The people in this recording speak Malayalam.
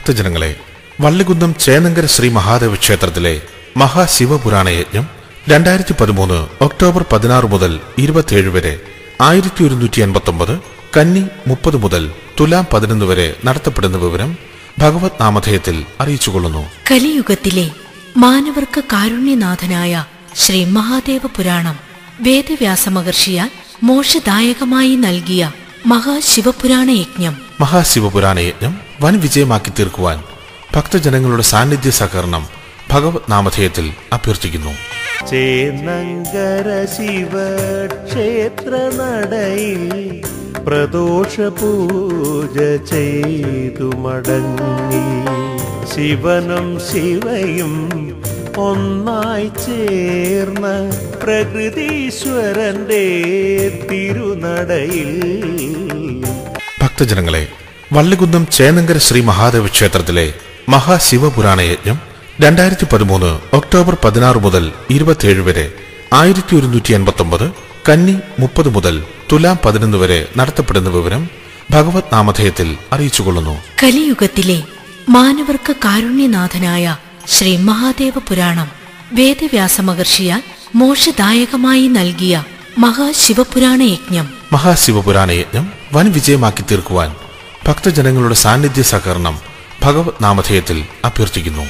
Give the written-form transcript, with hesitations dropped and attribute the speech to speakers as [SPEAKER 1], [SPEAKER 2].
[SPEAKER 1] ഭക്തജനങ്ങളെ, വള്ളികുന്നം ചേന്നങ്കര ശ്രീ മഹാദേവ ക്ഷേത്രത്തിലെ മഹാശിവപുരാണ യജ്ഞം 2013 ഒക്ടോബർ 16 മുതൽ 27 വരെ 1189 കന്നി 30 മുതൽ തുലാം 11 വരെ നടത്തപ്പെടുന്ന വിവരം ഭഗവത് നാമധേയത്തിൽ അറിയിച്ചുകൊള്ളുന്നു.
[SPEAKER 2] കലിയുഗത്തിലെ മാനവർക്ക് കാരുണ്യനാഥനായ ശ്രീ മഹാദേവ പുരാണം വേദവ്യാസ മഹർഷിയാൽ മോക്ഷദായകമായി നൽകിയ മഹാശിവപുരാണ യജ്ഞം
[SPEAKER 1] വൻ വിജയമാക്കി തീർക്കുവാൻ ഭക്തജനങ്ങളുടെ സാന്നിധ്യ സഹകരണം ഭഗവത് നാമധേയത്തിൽ അഭ്യർത്ഥിക്കുന്നു.
[SPEAKER 3] ചേന്നങ്കര ശിവക്ഷേത്ര നടയിൽ പ്രദോഷ പൂജ ചെയ്തു മടങ്ങി ശിവനും ശിവയും ഒന്നായി ചേർന്ന പ്രകൃതീശ്വരന്റെ തിരുനടയിൽ.
[SPEAKER 1] ഭക്തജനങ്ങളെ, വള്ളികുന്നം ചേന്നങ്കര ശ്രീ മഹാദേവ ക്ഷേത്രത്തിലെ മഹാശിവപുരാണ യജ്ഞം 2013 ഒക്ടോബർ 16 മുതൽ 27 വരെ 1189 കന്നി 30 മുതൽ തുലാം 11 വരെ നടത്തപ്പെടുന്ന വിവരം ഭഗവത് നാമധേയത്തിൽ അറിയിച്ചുകൊള്ളുന്നു.
[SPEAKER 2] കലിയുഗത്തിലെ മാനവർക്ക് കാരുണ്യനാഥനായ ശ്രീ മഹാദേവ പുരാണം വേദവ്യാസ മഹർഷിയാൽ മോക്ഷദായകമായി നൽകിയ മഹാശിവപുരാണ യജ്ഞം
[SPEAKER 1] വൻ വിജയമാക്കി തീർക്കുവാൻ ഭക്തജനങ്ങളുടെ സാന്നിധ്യ സഹകരണം ഭഗവത് നാമധേയത്തിൽ അഭ്യർത്ഥിക്കുന്നു.